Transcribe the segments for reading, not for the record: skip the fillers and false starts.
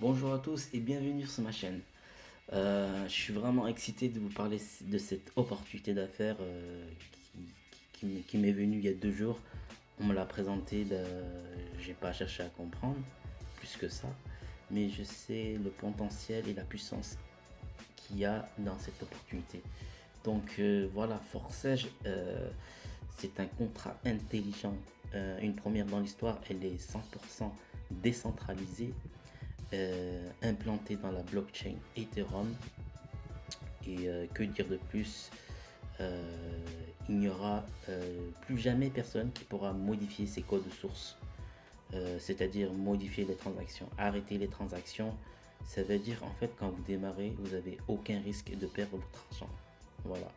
Bonjour à tous et bienvenue sur ma chaîne. Je suis vraiment excité de vous parler de cette opportunité d'affaires qui m'est venue il y a 2 jours. On me l'a présenté, j'ai pas cherché à comprendre plus que ça, mais je sais le potentiel et la puissance qu'il y a dans cette opportunité. Donc voilà, Forsage, c'est un contrat intelligent, une première dans l'histoire, elle est 100% décentralisée, implanté dans la blockchain Ethereum. Et que dire de plus? Il n'y aura plus jamais personne qui pourra modifier ses codes sources, c'est-à-dire modifier les transactions, arrêter les transactions. Ça veut dire en fait quand vous démarrez, vous n'avez aucun risque de perdre votre argent. Voilà.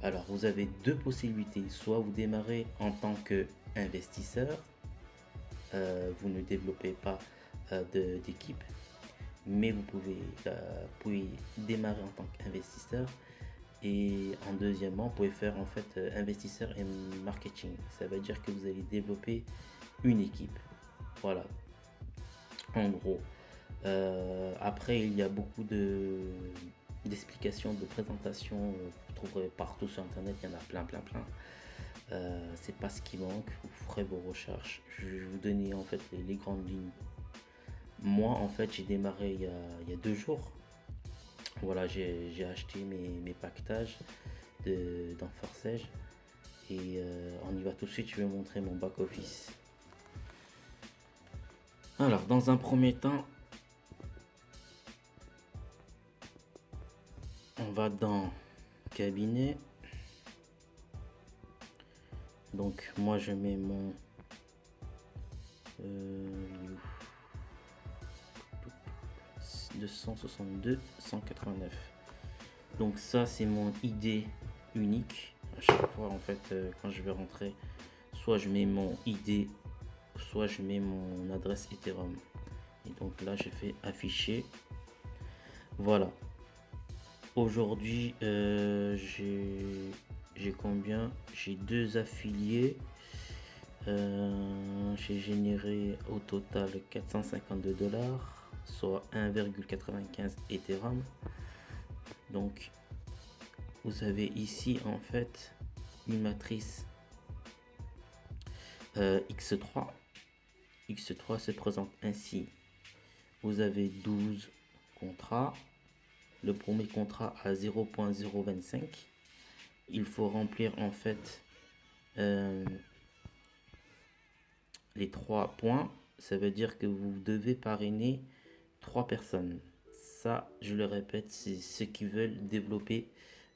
Alors vous avez deux possibilités. Soit vous démarrez en tant qu'investisseur, vous ne développez pas d'équipe, mais vous pouvez démarrer en tant qu'investisseur. Et en deuxièmement, vous pouvez faire en fait investisseur et marketing. Ça veut dire que vous allez développer une équipe. Voilà, en gros. Après, il y a beaucoup d'explications, de présentations. Vous trouverez partout sur Internet, il y en a plein, plein, plein. C'est pas ce qui manque. Vous ferez vos recherches. Je vais vous donner en fait les grandes lignes. Moi, en fait, j'ai démarré il y a 2 jours. Voilà, j'ai acheté mes paquetages dans Forsage. Et on y va tout de suite, je vais vous montrer mon back office. Alors, dans un premier temps, on va dans cabinet. Donc, moi, je mets mon 262 189. Donc ça, c'est mon ID unique. À chaque fois, en fait, quand je vais rentrer, soit je mets mon ID, soit je mets mon adresse Ethereum. Et donc là, je fais afficher. Voilà. Aujourd'hui, j'ai combien? J'ai 2 affiliés. J'ai généré au total 452 $, soit 1,95 Ethereum. Donc, vous avez ici en fait une matrice X3. X3 se présente ainsi. Vous avez 12 contrats. Le premier contrat à 0.025. Il faut remplir en fait les 3 points. Ça veut dire que vous devez parrainer 3 personnes. Ça, je le répète, c'est ceux qui veulent développer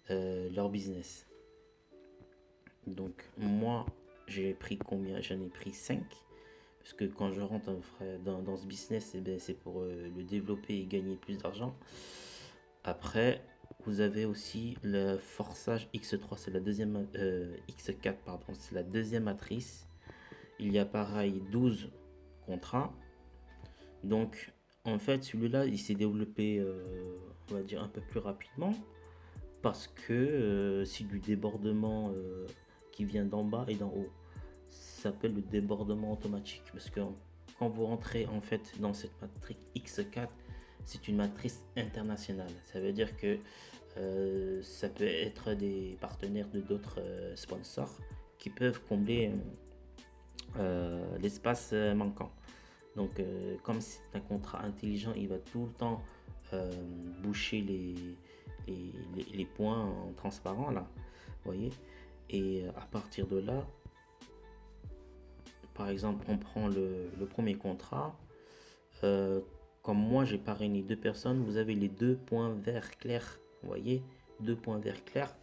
leur business. Donc moi, j'ai pris combien? J'en ai pris 5. Parce que quand je rentre dans ce business, c'est pour le développer et gagner plus d'argent. Après, vous avez aussi le Forsage X3, c'est la deuxième X4, pardon, c'est la deuxième matrice. Il y a pareil 12 contrats. Donc en fait, celui-là, il s'est développé, on va dire, un peu plus rapidement. Parce que c'est du débordement qui vient d'en bas et d'en haut. Ça s'appelle le débordement automatique. Parce que quand vous rentrez en fait dans cette matrice X4, c'est une matrice internationale. Ça veut dire que ça peut être des partenaires de d'autres sponsors qui peuvent combler l'espace manquant. Donc comme c'est un contrat intelligent, il va tout le temps boucher les points en transparent là, voyez. Et à partir de là, par exemple, on prend le premier contrat. Comme moi, j'ai parrainé 2 personnes. Vous avez les 2 points verts clairs. Vous voyez, 2 points verts clairs.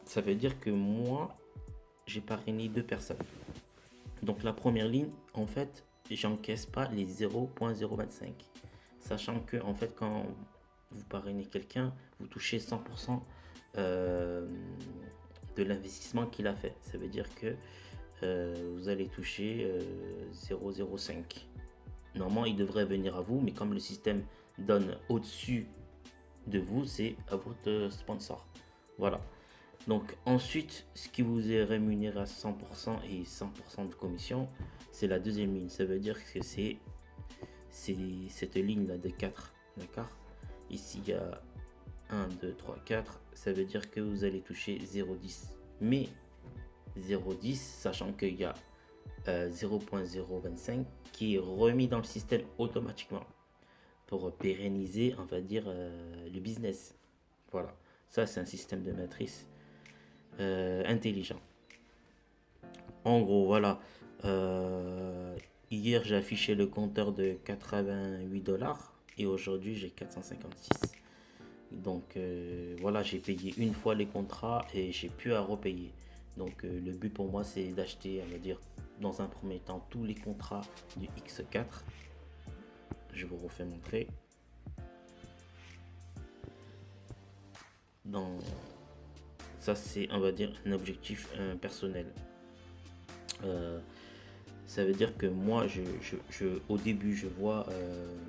Ça veut dire que moi, j'ai parrainé 2 personnes. Donc la première ligne, en fait, j'encaisse pas les 0.025. Sachant que, en fait, quand vous parrainez quelqu'un, vous touchez 100% de l'investissement qu'il a fait. Ça veut dire que vous allez toucher 0,05. Normalement, il devrait venir à vous, mais comme le système donne au-dessus de vous, c'est à votre sponsor. Voilà. Donc ensuite, ce qui vous est rémunéré à 100% et 100% de commission, c'est la deuxième ligne. Ça veut dire que c'est c'est cette ligne là de 4, d'accord. Ici il y a 1, 2, 3, 4, ça veut dire que vous allez toucher 0,10. Mais 0,10, sachant qu'il y a 0.025 qui est remis dans le système automatiquement pour pérenniser, on va dire, le business. Voilà, ça c'est un système de matrice intelligent. En gros, voilà. Hier, j'ai affiché le compteur de 88 $ et aujourd'hui, j'ai 456. Donc, voilà, j'ai payé une fois les contrats et j'ai plus à repayer. Donc, le but pour moi, c'est d'acheter, on va dire, dans un premier temps, tous les contrats du X4. Je vous refais montrer. Ça, c'est, on va dire, un objectif personnel. Ça veut dire que moi, au début, je vois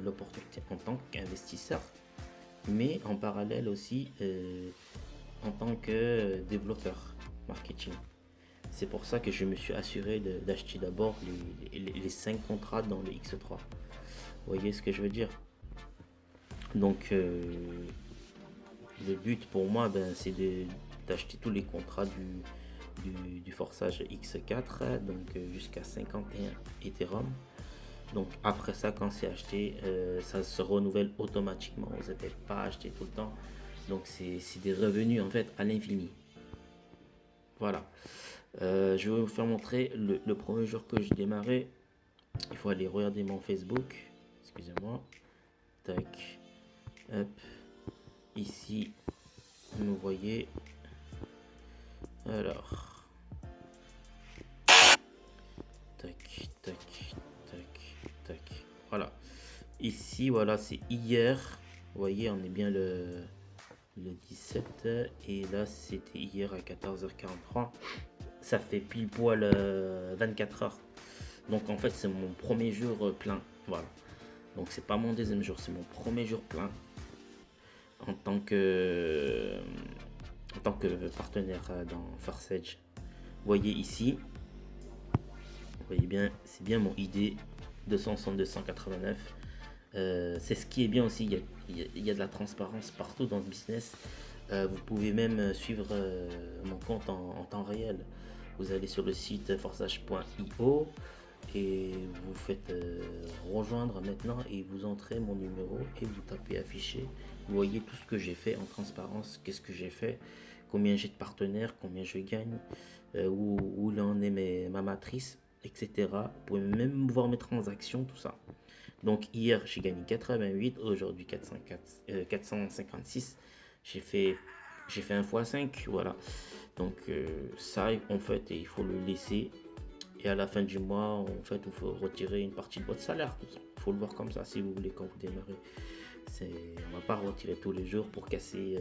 l'opportunité en tant qu'investisseur, mais en parallèle aussi en tant que développeur marketing. C'est pour ça que je me suis assuré d'acheter d'abord les 5 contrats dans le X3. Vous voyez ce que je veux dire? Donc, le but pour moi, c'est d'acheter tous les contrats du forçage X4, donc jusqu'à 51 Ethereum. Donc après ça, quand c'est acheté, ça se renouvelle automatiquement. Vous n'avez pas acheté tout le temps. Donc c'est des revenus en fait à l'infini. Voilà. Je vais vous faire montrer le premier jour que j'ai démarré. Il faut aller regarder mon Facebook. Excusez-moi. Tac. Hop. Ici, vous voyez. Alors. Tac, tac, tac, tac. Voilà. Ici, voilà, c'est hier. Vous voyez, on est bien le 17. Et là, c'était hier à 14h43. Ça fait pile poil 24 heures. Donc, en fait, c'est mon premier jour plein. Voilà. Donc, c'est pas mon deuxième jour, c'est mon premier jour plein. En tant que partenaire dans Forsage. Vous voyez ici. Vous voyez bien, c'est bien mon ID 262-189. C'est ce qui est bien aussi, il y a de la transparence partout dans ce business. Vous pouvez même suivre mon compte en temps réel. Vous allez sur le site forsage.io et vous faites rejoindre maintenant et vous entrez mon numéro et vous tapez afficher. Vous voyez tout ce que j'ai fait en transparence, qu'est-ce que j'ai fait, combien j'ai de partenaires, combien je gagne, où en est ma matrice, etc. Vous pouvez même voir mes transactions, tout ça. Donc hier j'ai gagné 88, aujourd'hui 456. J'ai fait un x5, voilà. Donc ça en fait il faut le laisser. Et à la fin du mois, en fait, il faut retirer une partie de votre salaire. Il faut le voir comme ça si vous voulez quand vous démarrez. On ne va pas retirer tous les jours pour casser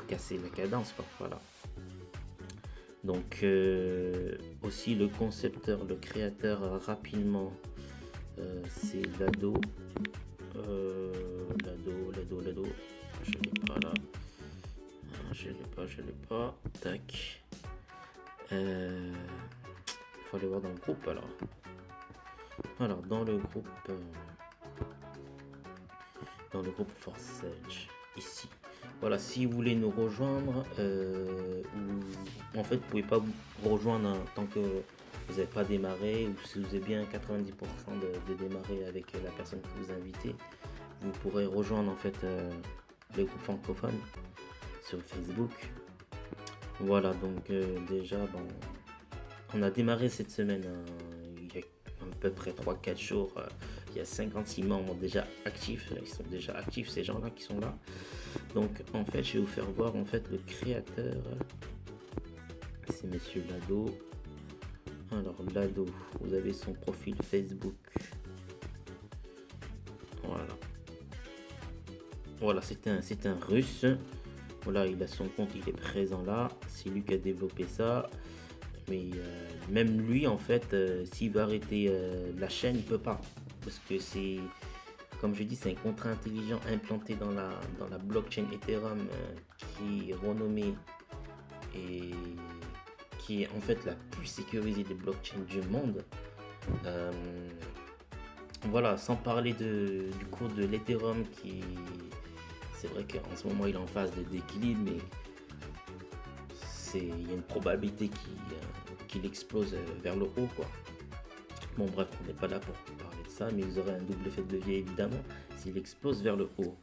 la cadence, quoi. Voilà. Donc aussi le concepteur, le créateur rapidement, c'est Lado. Lado. Je l'ai pas là. Je l'ai pas. Tac. Faut aller voir dans le groupe alors dans le groupe Forsage ici, voilà, si vous voulez nous rejoindre ou en fait vous pouvez pas vous rejoindre en tant que vous n'avez pas démarré, ou si vous avez bien 90% de démarrer avec la personne que vous invitez, vous pourrez rejoindre en fait le groupe francophone sur Facebook. Voilà, donc déjà bon, on a démarré cette semaine, il y a à peu près 3-4 jours, il y a 56 membres déjà actifs, ils sont déjà actifs ces gens-là qui sont là. Donc en fait je vais vous faire voir en fait le créateur, c'est monsieur Lado. Alors Lado, vous avez son profil Facebook. Voilà, c'est un russe. Voilà, il a son compte, il est présent là, c'est lui qui a développé ça. Mais même lui en fait s'il veut arrêter la chaîne, il peut pas, parce que c'est, comme je dis, c'est un contrat intelligent implanté dans la blockchain Ethereum qui est renommée et qui est en fait la plus sécurisée des blockchains du monde. voilà, sans parler du cours de l'Ethereum qui, c'est vrai qu'en ce moment il est en phase d'équilibre, mais il y a une probabilité qu'il explose vers le haut, quoi. Bon, bref, on n'est pas là pour parler de ça, mais vous aurez un double effet de levier évidemment s'il explose vers le haut.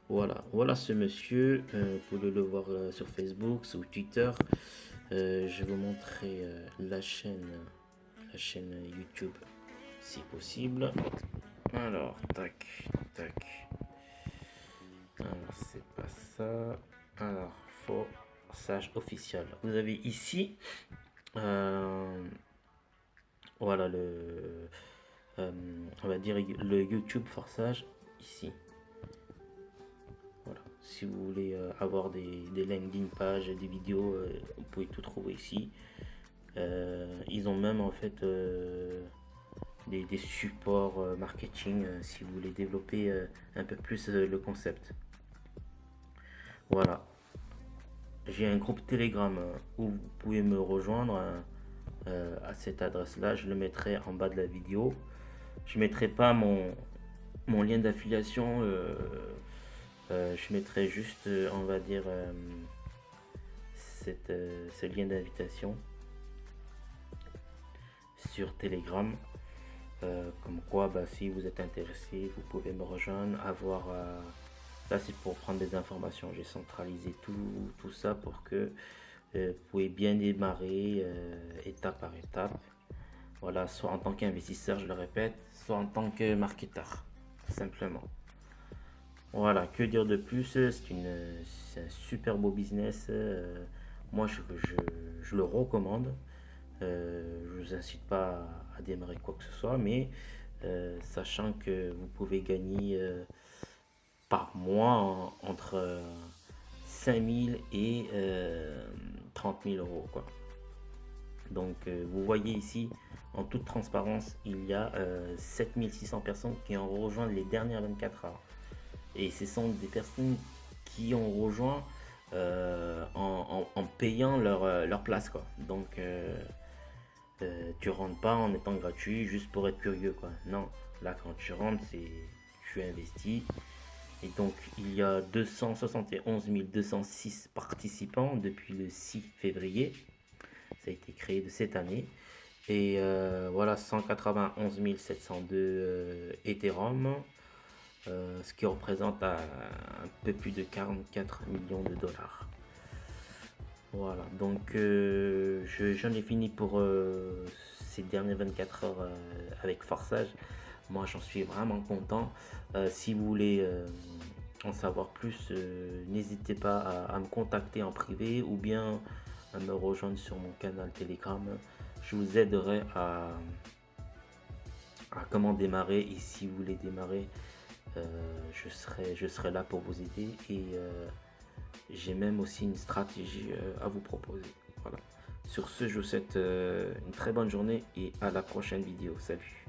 Voilà, voilà ce monsieur. Vous pouvez le voir sur Facebook, sur Twitter. Je vais vous montrer la chaîne YouTube si possible. Alors, tac, tac. Alors, c'est pas ça. Alors, forçage officiel. Vous avez ici, voilà on va dire le YouTube forçage ici. Voilà. Si vous voulez avoir des landing pages, des vidéos, vous pouvez tout trouver ici. Ils ont même en fait des supports marketing si vous voulez développer un peu plus le concept. Voilà. J'ai un groupe Telegram où vous pouvez me rejoindre à cette adresse-là. Je le mettrai en bas de la vidéo. Je mettrai pas mon lien d'affiliation. Je mettrai juste, on va dire, ce lien d'invitation sur Telegram. Comme quoi, bah, si vous êtes intéressé, vous pouvez me rejoindre, avoir là c'est pour prendre des informations. J'ai centralisé tout ça pour que vous pouvez bien démarrer étape par étape. Voilà, soit en tant qu'investisseur, je le répète, soit en tant que marketeur, tout simplement. Voilà, que dire de plus? C'est un super beau business. Moi, je le recommande. Je vous incite pas à démarrer quoi que ce soit, mais sachant que vous pouvez gagner par mois entre 5 000 et 30 000 euros, quoi. Donc, vous voyez ici, en toute transparence, il y a 7600 personnes qui ont rejoint les dernières 24 heures. Et ce sont des personnes qui ont rejoint en payant leur place, quoi. Donc, tu rentres pas en étant gratuit juste pour être curieux, quoi. Non, là quand tu rentres, tu investis. Et donc il y a 271 206 participants depuis le 6 février. Ça a été créé de cette année. Et voilà, 191 702 Ethereum, ce qui représente un peu plus de 44 millions de dollars. Voilà, donc j'en ai fini pour ces dernières 24 heures avec Forçage. Moi, j'en suis vraiment content. Si vous voulez en savoir plus, n'hésitez pas à me contacter en privé ou bien à me rejoindre sur mon canal Telegram. Je vous aiderai à comment démarrer, et si vous voulez démarrer, je serai là pour vous aider, et j'ai même aussi une stratégie à vous proposer. Voilà. Sur ce, je vous souhaite une très bonne journée et à la prochaine vidéo. Salut.